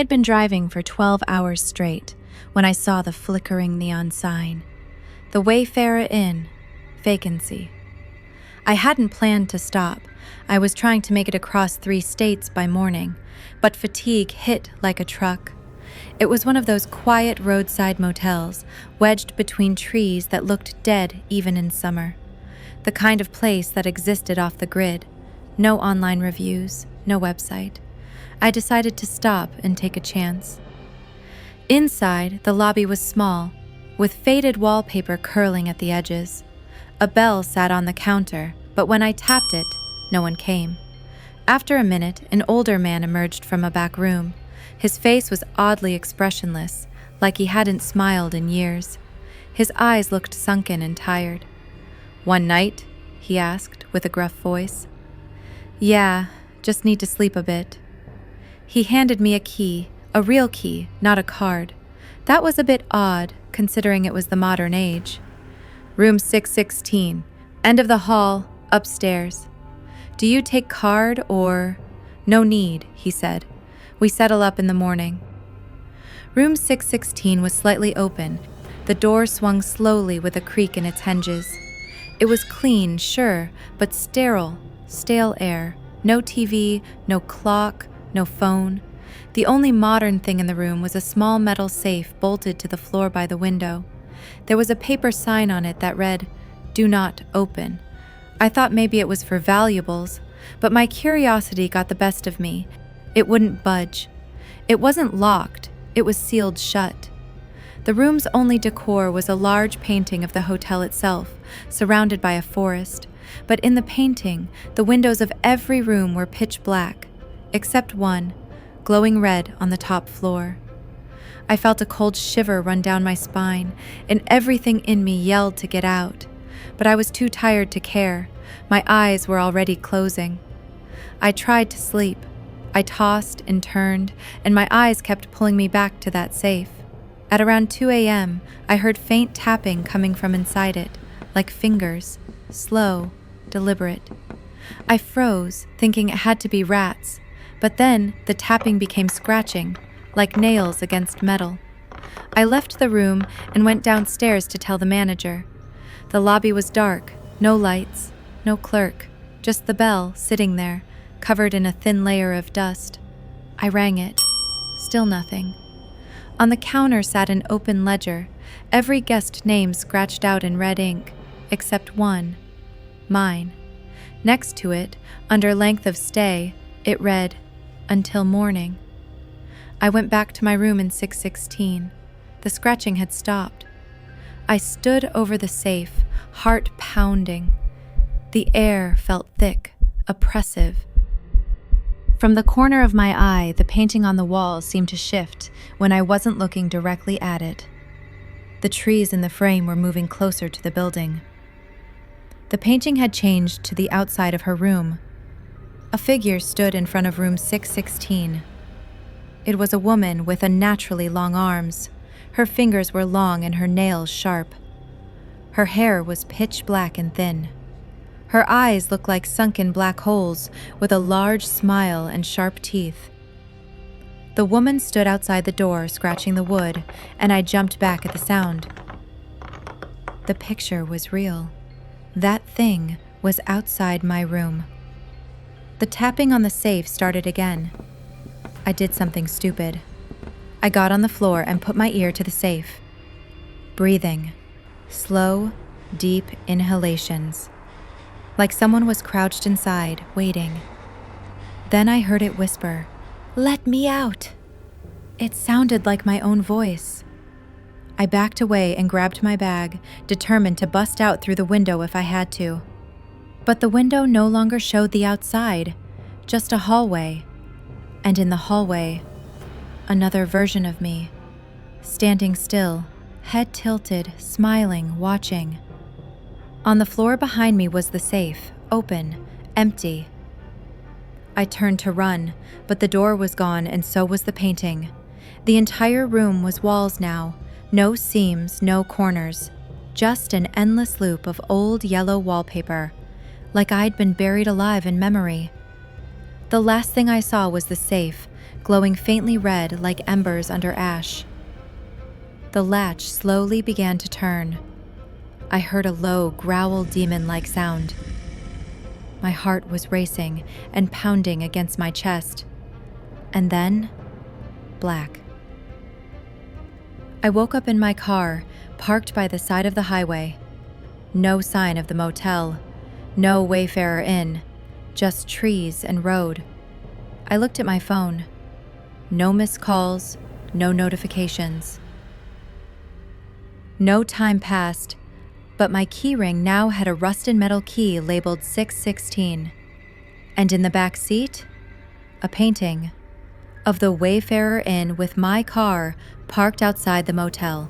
had been driving for 12 hours straight when I saw the flickering neon sign. The Wayfarer Inn, vacancy. I hadn't planned to stop. I was trying to make it across 3 states by morning, but fatigue hit like a truck. It was one of those quiet roadside motels, wedged between trees that looked dead even in summer. The kind of place that existed off the grid. No online reviews, no website. I decided to stop and take a chance. Inside, the lobby was small, with faded wallpaper curling at the edges. A bell sat on the counter, but when I tapped it, no one came. After a minute, an older man emerged from a back room. His face was oddly expressionless, like he hadn't smiled in years. His eyes looked sunken and tired. "One night?" he asked, with a gruff voice. "Yeah, just need to sleep a bit." He handed me a key, a real key, not a card. That was a bit odd, considering it was the modern age. "Room 616, end of the hall, upstairs. Do you take card or—" "No need," he said. "We settle up in the morning." Room 616 was slightly open. The door swung slowly with a creak in its hinges. It was clean, sure, but sterile, stale air. No TV, no clock, no phone. The only modern thing in the room was a small metal safe bolted to the floor by the window. There was a paper sign on it that read, "Do not open." I thought maybe it was for valuables, but my curiosity got the best of me. It wouldn't budge. It wasn't locked, it was sealed shut. The room's only decor was a large painting of the hotel itself, surrounded by a forest. But in the painting, the windows of every room were pitch black, except one, glowing red on the top floor. I felt a cold shiver run down my spine, and everything in me yelled to get out. But I was too tired to care. My eyes were already closing. I tried to sleep. I tossed and turned, and my eyes kept pulling me back to that safe. At around 2 a.m., I heard faint tapping coming from inside it, like fingers, slow, deliberate. I froze, thinking it had to be rats, but then the tapping became scratching, like nails against metal. I left the room and went downstairs to tell the manager. The lobby was dark, no lights, no clerk, just the bell sitting there, covered in a thin layer of dust. I rang it. Still nothing. On the counter sat an open ledger, every guest name scratched out in red ink, except one, mine. Next to it, under length of stay, it read, "Until morning." I went back to my room in 616. The scratching had stopped. I stood over the safe, heart pounding. The air felt thick, oppressive. From the corner of my eye, the painting on the wall seemed to shift when I wasn't looking directly at it. The trees in the frame were moving closer to the building. The painting had changed to the outside of her room. A figure stood in front of room 616. It was a woman with unnaturally long arms. Her fingers were long and her nails sharp. Her hair was pitch black and thin. Her eyes looked like sunken black holes with a large smile and sharp teeth. The woman stood outside the door, scratching the wood, and I jumped back at the sound. The picture was real. That thing was outside my room. The tapping on the safe started again. I did something stupid. I got on the floor and put my ear to the safe. Breathing. Slow, deep inhalations. Like someone was crouched inside, waiting. Then I heard it whisper, "Let me out." It sounded like my own voice. I backed away and grabbed my bag, determined to bust out through the window if I had to. But the window no longer showed the outside, just a hallway. And in the hallway, another version of me, standing still, head tilted, smiling, watching. On the floor behind me was the safe, open, empty. I turned to run, but the door was gone and so was the painting. The entire room was walls now, no seams, no corners, just an endless loop of old yellow wallpaper, like I'd been buried alive in memory. The last thing I saw was the safe, glowing faintly red like embers under ash. The latch slowly began to turn. I heard a low, growl demon-like sound. My heart was racing and pounding against my chest. And then, black. I woke up in my car, parked by the side of the highway. No sign of the motel, no Wayfarer Inn, just trees and road. I looked at my phone. No missed calls, no notifications. No time passed, but my keyring now had a rusted metal key labeled 616. And in the back seat, a painting of the Wayfarer Inn with my car parked outside the motel.